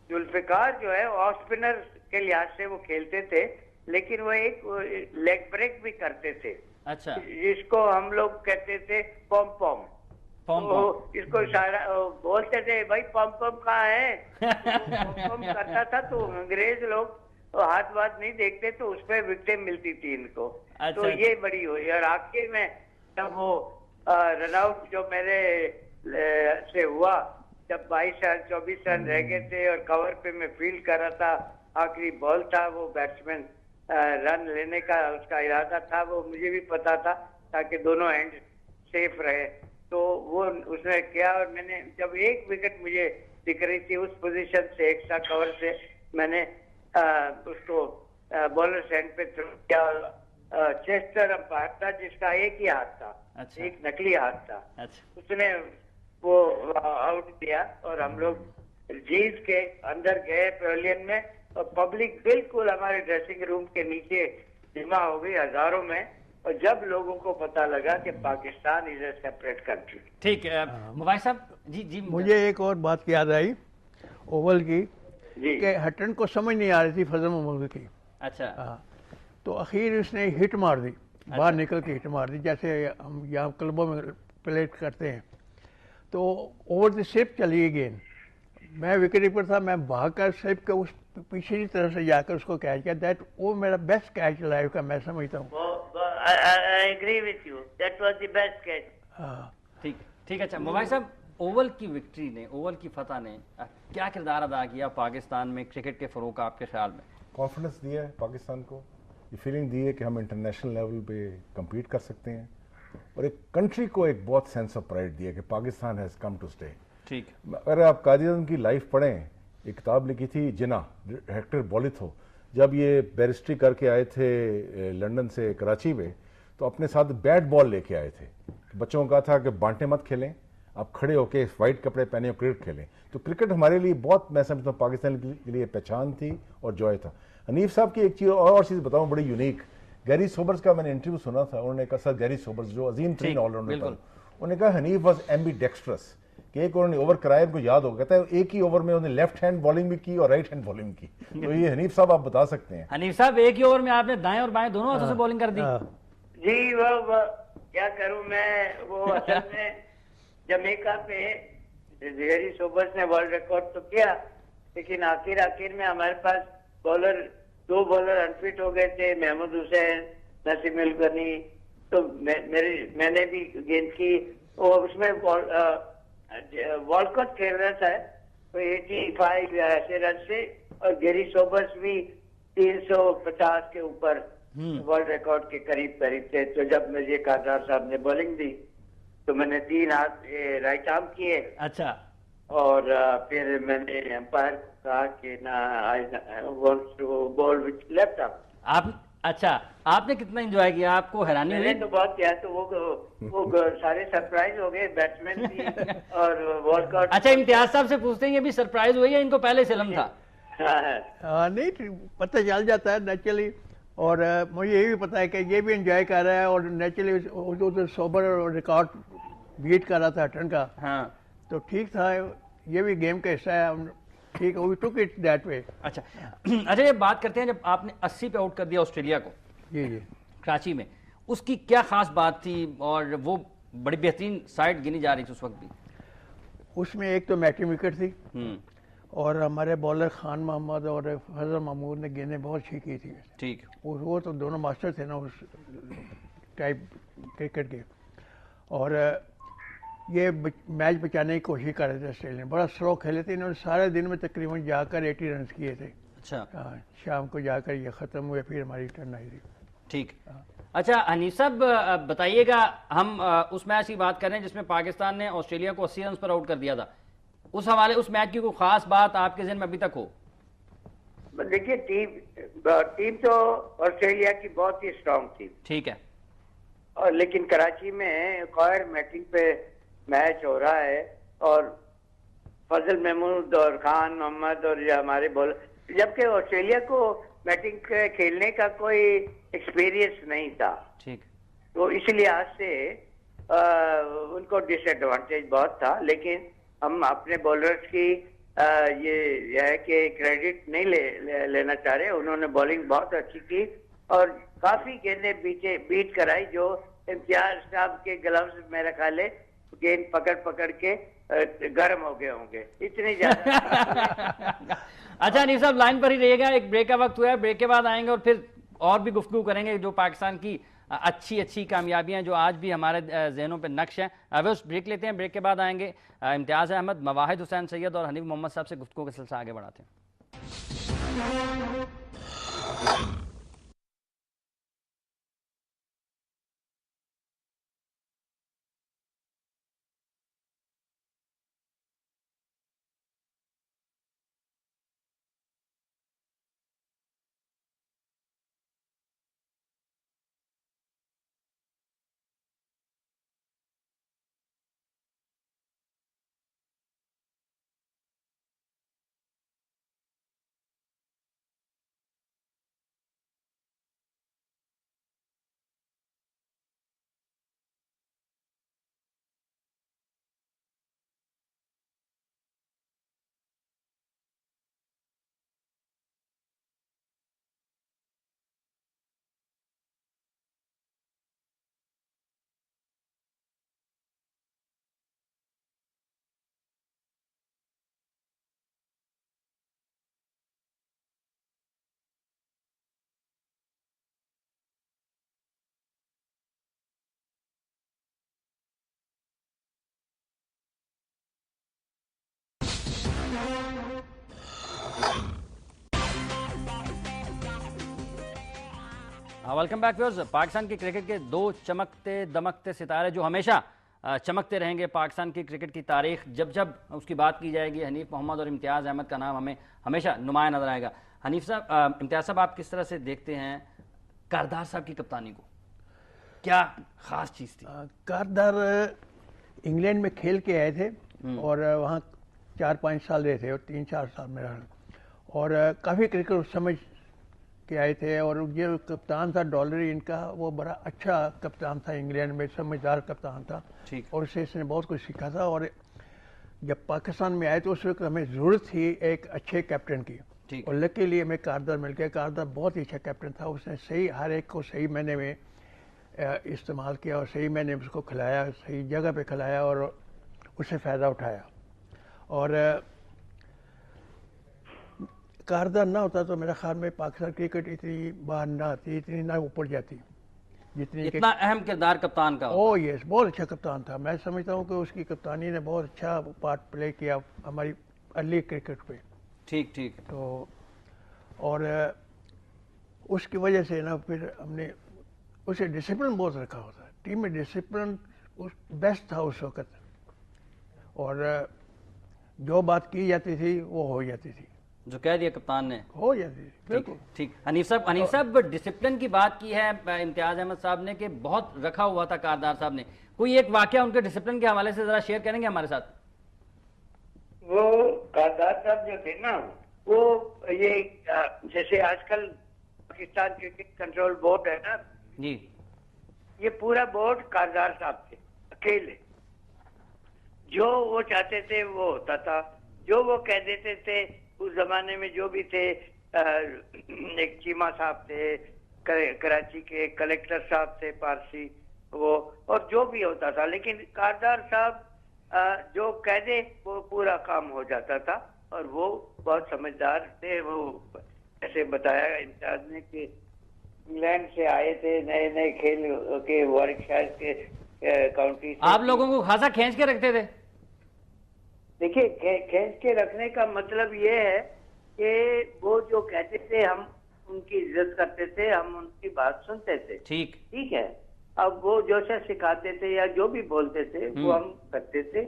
जुल्फिकार जो है ऑफ स्पिनर के लिहाज से वो खेलते थे, लेकिन वो एक लेग ब्रेक भी करते थे, अच्छा, जिसको हम लोग कहते थे पॉम पॉम। पॉम तो पॉम। इसको सारा बोलते थे, भाई पॉम पॉम कहाँ है? पॉम पॉम करता था, तो अंग्रेज लोग हाथ वाथ नहीं देखते, तो उस पर विकेट मिलती थी इनको। अच्छा, तो ये बड़ी हुई, और आखिर में जब वो रनआउट जो मेरे से हुआ, जब 22 रन 24 रन रह गए थे और कवर पे मैं फील्ड कर रहा था, आखिरी बॉल था, वो बैट्समैन रन लेने का उसका इरादा था, वो मुझे भी पता था, ताकि दोनों एंड सेफ रहे। तो वो उसने किया, और मैंने जब एक विकेट मुझे दिख रही थी उस पोजीशन से, एक्स्ट्रा कवर से, मैंने उसको बॉलर सेंड पे थ्रो किया। चेस्टर अंपायर था, जिसका एक ही हाथ था, अच्छा, एक नकली हाथ था, अच्छा, उसने वो आउट दिया, और हम लोग जीत के अंदर गए पैवेलियन में, और पब्लिक बिल्कुल हमारे ड्रेसिंग रूम के नीचे जमा हो गई हजारों में। और जब लोगों को पता लगा कि Pakistan is a separate country. ठीक। मुबारक साहब, जी जी, मुझे एक और बात याद आई ओवल की, जी कि हटन को समझ नहीं आ रही थी फजल महमूद की। अच्छा, हाँ, तो आखिर उसने हिट मार दी, बाहर निकल के हिट मार दी, जैसे हम यहाँ क्लबों में प्ले करते हैं। तो ओवर द स्लिप चली गेंद, मैं विकेट पर था, मैं भाग कर स्लिप के उस पीछे की तरफ से जाकर उसको कैच किया। दैट वो मेरा बेस्ट कैच लाइफ का, मैं समझता हूँ। I agree with you, that was the best catch. हाँ, ठीक, ठीक। अच्छा मुबारक साहब, ओवल की विक्ट्री ने, ओवल की फतह ने क्या किरदार अदा किया पाकिस्तान में क्रिकेट के फ़रोग़ का आपके ख्याल में? कॉन्फिडेंस दिया है पाकिस्तान को, ये फीलिंग दी है कि हम इंटरनेशनल लेवल पे compete कर सकते हैं, और एक कंट्री को एक बहुत सेंस ऑफ प्राइड दिया कि Pakistan has come to stay. ठीक, अगर आप कादिर आज़म की लाइफ पढ़ें, एक किताब लिखी थी जिना, हेक्टर बोलिथो, जब ये बैरिस्ट्री करके आए थे लंदन से कराची में, तो अपने साथ बैट बॉल लेके आए थे। बच्चों को कहा था कि बांटे मत खेलें, आप खड़े होके वाइट कपड़े पहने और क्रिकेट खेलें। तो क्रिकेट हमारे लिए बहुत, मैं समझता हूँ पाकिस्तान के लिए पहचान थी और जॉय था। हनीफ साहब की एक चीज़ और चीज़ बताऊँ बड़ी यूनिक, गैरी सोबर्स का मैंने इंटरव्यू सुना था, उन्होंने कहा सर गैरी सोबर्स जो अजीम तरीन ऑलराउंडर था, उन्होंने कहा हनीफ वॉज एम्बी डेक्स्ट्रस, कि एक उन्होंने ओवर कराया, उनको याद हो गया था, एक ही ओवर में उन्होंने लेफ्ट हैंड बॉलिंग भी की और राइट हैंड बॉलिंग की। तो ये हनीफ साहब आप बता सकते हैं। हनीफ साहब, एक ही ओवर में आपने दाएं और बाएं दोनों हाथों से बॉलिंग कर दी। जी वो क्या करूं मैं, वो असल में जमैका पे गैरी सोबर्स ने वर्ल्ड रिकॉर्ड तो किया, लेकिन आखिर में हमारे पास दो बॉलर अनफिट हो गए थे, महमूद हुसैन, नसीम अल गनी। तो मैंने भी गेंद की, और उसमें वॉलकॉट खेल रहा था तो 85 ऐसे रन से, और गैरी सोबर्स भी 350 के ऊपर वर्ल्ड रिकॉर्ड के करीब थे। तो जब मुझे कादार साहब ने बॉलिंग दी, तो मैंने 3 हाथ राइट आर्म किए। अच्छा, और फिर मैंने एम्पायर को कहा कि ना, I want to bowl with left arm. आप, अच्छा, आपने कितना एंजॉय किया? आपको हैरानी हुई? मैंने तो बहुत किया, तो वो सारे सरप्राइज हो गए, बैट्समैन भी और वॉलकॉट। अच्छा, इम्तियाज साहब से पूछते हैं, ये भी सरप्राइज हुई या इनको पहले से इल्म था? नहीं, पता चल जाता है नेचुरली, और मुझे ये भी पता है कि ये भी एंजॉय कर रहा है, और नेचुरली तो सोबर और रिकॉर्ड बीट कर रहा था हटन का। हाँ, तो ठीक था, ये भी गेम का हिस्सा है, ठीक है, we took it that way. अच्छा। अच्छा, ये बात करते हैं, जब आपने 80 पे आउट कर दिया ऑस्ट्रेलिया को जी जी, कराची में, उसकी क्या खास बात थी? और वो बड़ी बेहतरीन साइड गिनी जा रही थी उस वक्त भी। उसमें एक तो मैटी विकेट थी, और हमारे बॉलर खान मोहम्मद और फजल महमूद ने गेंदें बहुत अच्छी की थी। ठीक, वो तो दोनों मास्टर थे ना उस टाइप क्रिकेट के। और ये मैच बचाने की कोशिश कर रहे थे ऑस्ट्रेलिया, बड़ा स्लो खेले थे इन्होंने, सारे दिन में तकरीबन जाकर 80 रन किए थे। अच्छा, हाँ, शाम को जाकर ये ख़त्म हुए, फिर हमारी टर्न आई थी। ठीक। अच्छा हनीफ साहब, बताइएगा, हम उस मैच की बात कर रहे हैं जिसमें पाकिस्तान ने ऑस्ट्रेलिया को 80 रन पर आउट कर दिया था, उस हवाले उस मैच की कोई खास बात आपके जहन में अभी तक हो? देखिए, टीम तो ऑस्ट्रेलिया की बहुत ही स्ट्रांग थी, ठीक है, और लेकिन कराची में कॉयर मैटिंग पे मैच हो रहा है, और फजल महमूद और खान मोहम्मद और ये हमारे बॉलर, जबकि ऑस्ट्रेलिया को बैटिंग खेलने का कोई एक्सपीरियंस नहीं था, ठीक, तो इसलिए आज से उनको डिसएडवांटेज बहुत था। लेकिन हम अपने बॉलर्स की ये है कि क्रेडिट नहीं लेना चाह रहे, उन्होंने बॉलिंग बहुत अच्छी की और काफी गेंदें बीट कराई, जो इम्तियाज साहब के ग्लव्स मेरा ख्याल है गेंद पकड़ पकड़ के गर्म हो गए होंगे, इतनी ज्यादा। अच्छा हनीफ साहब लाइन पर ही रहिएगा, एक ब्रेक का वक्त हुआ है, ब्रेक के बाद आएंगे और फिर और भी गुफ्तगू करेंगे जो पाकिस्तान की अच्छी कामयाबियां जो आज भी हमारे जहनों पे नक्श हैं। अब उस ब्रेक लेते हैं, ब्रेक के बाद आएंगे इम्तियाज अहमद, मवाहिद हुसैन सैयद और हनीफ मोहम्मद साहब से गुफ्तगू का सिलसिला आगे बढ़ाते हैं। Welcome back viewers. पाकिस्तान की क्रिकेट के दो चमकते दमकते सितारे जो हमेशा चमकते रहेंगे पाकिस्तान की क्रिकेट की तारीख, जब जब उसकी बात की जाएगी हनीफ मोहम्मद और इम्तियाज़ अहमद का नाम हमें हमेशा नुमाया नजर आएगा। हनीफ साहब, इम्तियाज़ साहब, आप किस तरह से देखते हैं कारदार साहब की कप्तानी को, क्या खास चीज़ थी? कारदार इंग्लैंड में खेल के आए थे और वहाँ 4-5 साल रहे थे और 3-4 साल में रहा, और काफ़ी क्रिकेट समझ के आए थे। और ये कप्तान था डॉलरी इनका, वो बड़ा अच्छा कप्तान था, इंग्लैंड में समझदार कप्तान था, और उससे इसने बहुत कुछ सीखा था। और जब पाकिस्तान में आए तो उस वक्त हमें ज़रूरत थी एक अच्छे कैप्टन की, और लकीली हमें कारदार मिल गया। कारदार बहुत ही अच्छा कैप्टन था, उसने सही हर एक को सही महीने में इस्तेमाल किया और सही मैंने उसको खिलाया, सही जगह पे खिलाया और उससे फ़ायदा उठाया। और कारदार ना होता तो मेरा ख्याल में पाकिस्तान क्रिकेट इतनी बाहर ना आती, इतनी ना ऊपर जाती जितनी। इतना अहम किरदार कप्तान का। ओह यस, बहुत अच्छा कप्तान था। मैं समझता हूँ कि उसकी कप्तानी ने बहुत अच्छा पार्ट प्ले किया हमारी अर्ली क्रिकेट पे। ठीक। तो और उसकी वजह से ना फिर हमने उसे डिसिप्लिन बहुत रखा होता है, टीम में डिसिप्लिन बेस्ट था उस वक्त, और जो बात की जाती थी वो हो जाती थी, जो कह दिया कप्तान ने हो जाती थी। बिल्कुल ठीक। हनीफ साहब डिसिप्लिन की बात की है इम्तियाज अहमद साहब ने कि बहुत रखा हुआ था कारदार साहब ने, कोई एक वाकया उनके डिसिप्लिन के हवाले से जरा शेयर करेंगे हमारे साथ? वो कारदार साहब जो थे ना, वो ये जैसे आजकल पाकिस्तान क्रिकेट कंट्रोल बोर्ड है ना जी, ये पूरा बोर्ड कारदार साहब थे अकेले, जो वो चाहते थे वो होता था, जो वो कह देते थे। उस जमाने में जो भी थे, एक चीमा साहब थे, कराची के कलेक्टर साहब थे पारसी, वो और जो भी होता था, लेकिन कारदार साहब जो कह दे वो पूरा काम हो जाता था। और वो बहुत समझदार थे। वो ऐसे बताया इम्तियाज ने कि इंग्लैंड से आए थे, नए नए खेल के वारिक शायर के काउंटी से। आप लोगों को खासा खींच के रखते थे? देखिए, खींच के रखने का मतलब ये है कि वो जो कहते थे हम उनकी इज्जत करते थे, हम उनकी बात सुनते थे। ठीक। ठीक है, अब वो जो सा सिखाते थे या जो भी बोलते थे वो हम करते थे,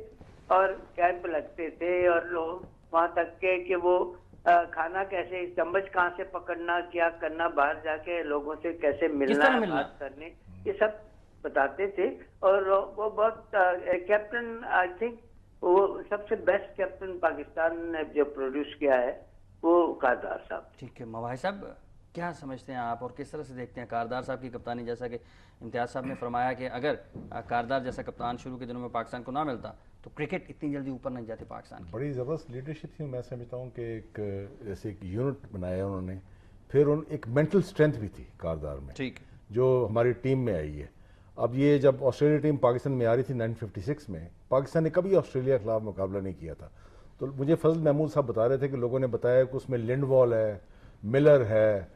और कैंप लगते थे, और लोग वहां तक के कि वो खाना कैसे, चम्मच कहाँ से पकड़ना, क्या करना, बाहर जाके लोगों से कैसे मिलना, बात करने, ये सब बताते थे। और वो बहुत कैप्टन, आई थिंक वो सबसे बेस्ट कैप्टन पाकिस्तान ने जो प्रोड्यूस किया है वो कारदार साहब। ठीक है मवाहिद साहब, क्या समझते हैं आप और किस तरह से देखते हैं कारदार साहब की कप्तानी? जैसा कि इम्तियाज़ साहब ने फरमाया कि अगर कारदार जैसा कप्तान शुरू के दिनों में पाकिस्तान को ना मिलता तो क्रिकेट इतनी जल्दी ऊपर नहीं जाती पाकिस्तान की। बड़ी ज़बरदस्त लीडरशिप थी। मैं समझता हूँ कि एक जैसे एक यूनिट बनाया उन्होंने, फिर एक मेंटल स्ट्रेंथ भी थी कारदार में, ठीक, जो हमारी टीम में आई है। अब ये जब ऑस्ट्रेलिया टीम पाकिस्तान में आ रही थी 1956 में, पाकिस्तान ने कभी ऑस्ट्रेलिया के खिलाफ मुकाबला नहीं किया था। तो मुझे फजल महमूद साहब बता रहे थे कि लोगों ने बताया कि उसमें लिंडवॉल है, मिलर है,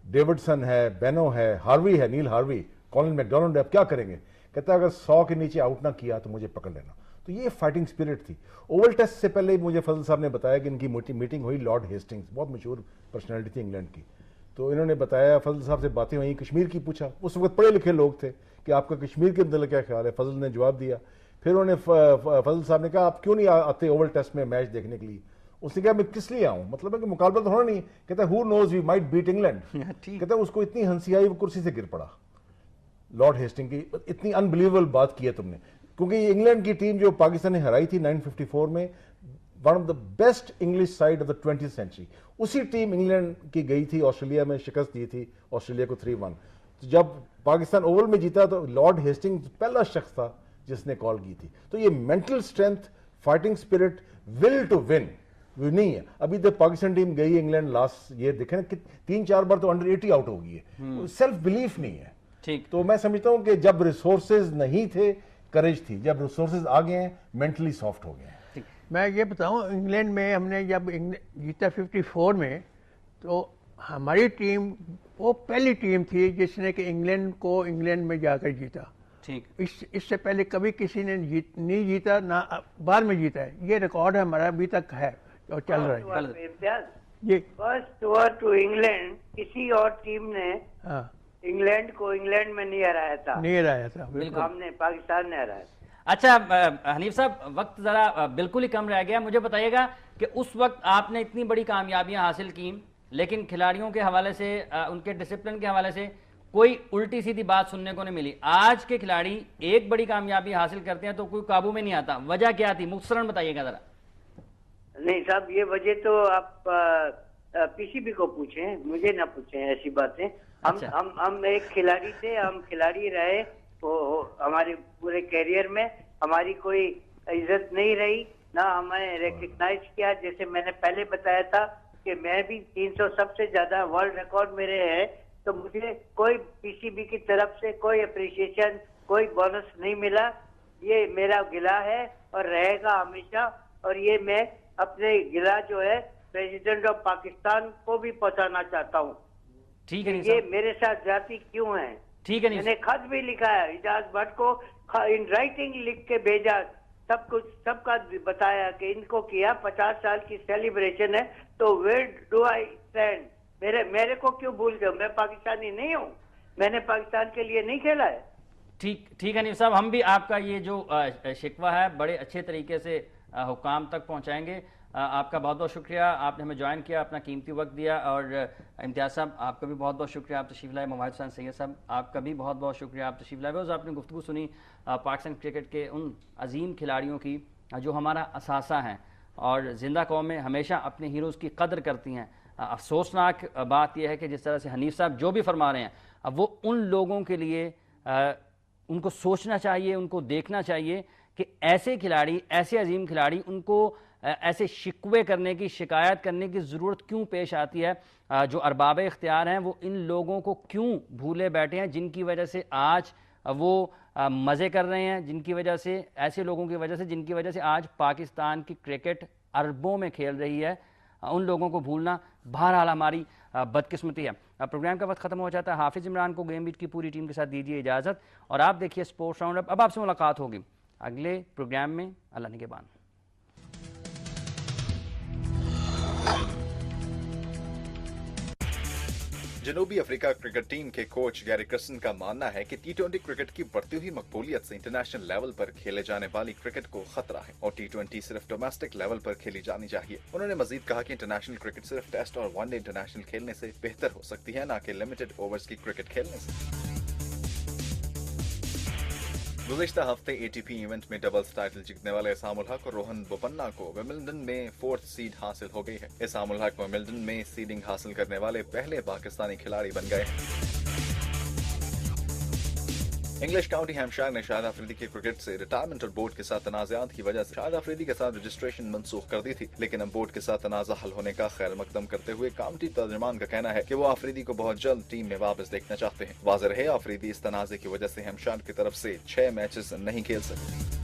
डेविडसन है, बेनो है, हार्वी है, नील हार्वी, कॉलिन मैकडोनाल्ड है, अब क्या करेंगे? कहता है अगर 100 के नीचे आउट ना किया तो मुझे पकड़ लेना। तो ये फाइटिंग स्पिरिट थी। ओवल टेस्ट से पहले ही मुझे फजल साहब ने बताया कि इनकी मीटिंग हुई लॉर्ड हेस्टिंग्स, बहुत मशहूर पर्सनैलिटी थी इंग्लैंड की। तो इन्होंने बताया, फजल साहब से बातें हुई, कश्मीर की पूछा, उस वक्त पढ़े लिखे लोग थे, कि आपका कश्मीर के मतलब क्या ख्याल है? फजल ने जवाब दिया। फिर उन्होंने फजल साहब ने कहा आप क्यों नहीं आते ओवल टेस्ट में मैच देखने के लिए? उसने कहा मैं किस लिए आऊँ, मतलब है कि मुकाबला तो होना नहीं। कहता है who knows we might beat England. कहता है उसको इतनी हंसी आई वो कुर्सी से गिर पड़ा। लॉर्ड हेस्टिंग की इतनी अनबिलीवेबल बात की है तुमने, क्योंकि इंग्लैंड की टीम जो पाकिस्तान ने हराई थी 1954 में, one of the best English side of the 20th century, उसी टीम इंग्लैंड की गई थी ऑस्ट्रेलिया में, शिकस्त दी थी ऑस्ट्रेलिया को 3-1। तो जब पाकिस्तान ओवल में जीता तो लॉर्ड हेस्टिंग पहला शख्स था जिसने कॉल की थी। तो ये mental strength, fighting spirit, will to win नहीं है। अभी तक पाकिस्तान टीम गई इंग्लैंड लास्ट ये देखे ना कि 3-4 बार तो अंडर 80 आउट हो गई है। सेल्फ बिलीफ नहीं है। ठीक। तो मैं समझता हूं कि जब रिसोर्सेज नहीं थे करेज थी, जब रिसोर्सेज आ गए हैं मेंटली सॉफ्ट हो गए हैं। मैं ये बताऊं, इंग्लैंड में हमने जब जीता 54 में, तो हमारी टीम वो पहली टीम थी जिसने कि इंग्लैंड को इंग्लैंड में जाकर जीता। ठीक। इससे पहले कभी किसी ने नहीं जीता, ना बाद में जीता है। ये रिकॉर्ड हमारा अभी तक है और चल रहा है। ये फर्स्ट ओवर टू इंग्लैंड किसी और टीम ने इंग्लैंड को इंग्लैंड में नहीं हराया था, बिल्कुल हमने, पाकिस्तान ने हराया। अच्छा हनीफ साहब, वक्त जरा बिल्कुल ही कम रह गया, मुझे बताइएगा कि उस वक्त आपने इतनी बड़ी कामयाबियां हासिल की, लेकिन खिलाड़ियों के हवाले से, उनके डिसिप्लिन के हवाले से कोई उल्टी सीधी बात सुनने को नहीं मिली। आज के खिलाड़ी एक बड़ी कामयाबी हासिल करते हैं तो कोई काबू में नहीं आता, वजह क्या थी? मुख्तसरन बताइएगा जरा। नहीं साहब, ये वजह तो आप पीसीबी को पूछें, मुझे ना पूछें ऐसी बातें। हम एक खिलाड़ी थे, हम खिलाड़ी रहे, हमारे पूरे कैरियर में हमारी कोई इज्जत नहीं रही, ना हमें रिकग्नाइज किया। जैसे मैंने पहले बताया था कि मैं भी 300 सबसे ज्यादा वर्ल्ड रिकॉर्ड मेरे है, तो मुझे कोई पीसीबी की तरफ से कोई अप्रिसिएशन, कोई बोनस नहीं मिला। ये मेरा गिला है और रहेगा हमेशा, और ये मैं अपने गिला जो है प्रेसिडेंट ऑफ पाकिस्तान को भी पहुंचाना चाहता हूँ। ठीक है, ये मेरे साथ जाति क्यों है? ठीक है, मैंने खत भी लिखा है इजाज भट्ट को, इन राइटिंग लिख के भेजा, सब कुछ सबका बताया कि इनको किया, 50 साल की सेलिब्रेशन है, तो वेयर डू आई स्टैंड? मेरे को क्यों भूल गए? मैं पाकिस्तानी नहीं हूँ, मैंने पाकिस्तान के लिए नहीं खेला है। ठीक है नीफ साहब, हम भी आपका ये जो शिकवा है बड़े अच्छे तरीके से हुकाम तक पहुँचाएंगे। आपका बहुत बहुत शुक्रिया, आपने हमें ज्वाइन किया, अपना कीमती वक्त दिया। और इम्तियाज़ साहब आपका भी बहुत बहुत शुक्रिया, आप तशरीफ़ लाए। मवाहिद हुसैन सैयद साहब आपका भी बहुत बहुत शुक्रिया, आप तशरीफ़ लाए। बस आपने गुफ्तगू सुनी पाकिस्तान क्रिकेट के उन अजीम खिलाड़ियों की जो हमारा असासा हैं और ज़िंदा कौम में हमेशा अपने हीरोज़ की कदर करती हैं। अफसोसनाक बात यह है कि जिस तरह से हनीफ साहब जो भी फरमा रहे हैं, अब वो उन लोगों के लिए उनको सोचना चाहिए, उनको देखना चाहिए कि ऐसे खिलाड़ी, ऐसे अजीम खिलाड़ी, उनको ऐसे शिकवे करने की, शिकायत करने की ज़रूरत क्यों पेश आती है? जो अरबाब इख्तियार हैं वो इन लोगों को क्यों भूले बैठे हैं, जिनकी वजह से आज वो मज़े कर रहे हैं, जिनकी वजह से, ऐसे लोगों की वजह से जिनकी वजह से आज पाकिस्तान की क्रिकेट अरबों में खेल रही है। उन लोगों को भूलना बहरहाल हमारी बदकिस्मती है। प्रोग्राम का वक्त खत्म हो जाता है। हाफिज़ इमरान को गेम बीट की पूरी टीम के साथ दीजिए इजाज़त और आप देखिए स्पोर्ट्स राउंड अप। अब आपसे मुलाकात होगी अगले प्रोग्राम में। अल्लाह निगहबान। जनूबी अफ्रीका क्रिकेट टीम के कोच गैरी क्रिस्टन का मानना है कि टी20 क्रिकेट की बढ़ती हुई मकबूलियत से इंटरनेशनल लेवल पर खेले जाने वाली क्रिकेट को खतरा है और टी20 सिर्फ डोमेस्टिक लेवल पर खेली जानी चाहिए। उन्होंने मजीद कहा कि इंटरनेशनल क्रिकेट सिर्फ टेस्ट और वनडे इंटरनेशनल खेलने से बेहतर हो सकती है, न कि लिमिटेड ओवर्स की क्रिकेट खेलने से। गुज़िश्ता हफ्ते एटीपी इवेंट में डबल्स टाइटल जीतने वाले इसाम उल हक और रोहन बोपन्ना को विंबलडन में 4th सीड हासिल हो गई है। इसाम उल हक विंबलडन में सीडिंग हासिल करने वाले पहले पाकिस्तानी खिलाड़ी बन गए हैं। इंग्लिश काउंटी हैम्पशायर ने शाहिद अफरीदी के क्रिकेट से रिटायरमेंट और बोर्ड के साथ तनाज़ात की वजह से शाहिद अफरीदी के साथ रजिस्ट्रेशन मनसूख कर दी थी, लेकिन अब बोर्ड के साथ तनाज़ा हल होने का खैर मकदम करते हुए काउंटी तर्जमान का कहना है कि वो अफरीदी को बहुत जल्द टीम में वापस देखना चाहते हैं। वाज़ेह रहे अफरीदी इस तनाज़े की वजह से हैम्पशायर की तरफ से 6 मैचेस नहीं खेल सके।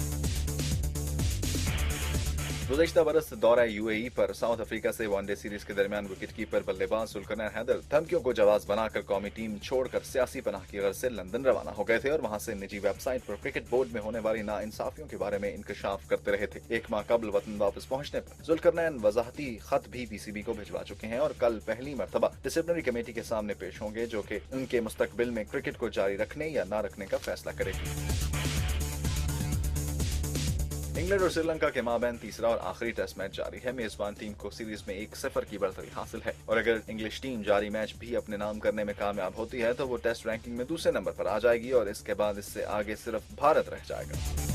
गुज़िश्ता बरस दौरा यूएई पर साउथ अफ्रीका से वनडे सीरीज के दरमियान विकेट कीपर बल्लेबाज जुल्करनैन हैदर धमकियों को जवाब बनाकर कौमी टीम छोड़कर सियासी पनाह की गर्ज से लंदन रवाना हो गए थे और वहां से निजी वेबसाइट पर क्रिकेट बोर्ड में होने वाली नाइंसाफियों के बारे में इंकशाफ करते रहे थे। 1 माह कबल वतन वापस पहुंचने पर जुल्करनैन वजाहती खत भी पीसीबी को भिजवा चुके हैं और कल पहली मरतबा डिसिप्लिनरी कमेटी के सामने पेश होंगे, जो कि उनके मुस्तकबिल में क्रिकेट को जारी रखने या न रखने का फैसला करेगी। इंग्लैंड और श्रीलंका के माबैन तीसरा और आखिरी टेस्ट मैच जारी है। मेजबान टीम को सीरीज में 1-0 की बढ़तरी हासिल है और अगर इंग्लिश टीम जारी मैच भी अपने नाम करने में कामयाब होती है तो वो टेस्ट रैंकिंग में दूसरे नंबर पर आ जाएगी और इसके बाद इससे आगे सिर्फ भारत रह जाएगा।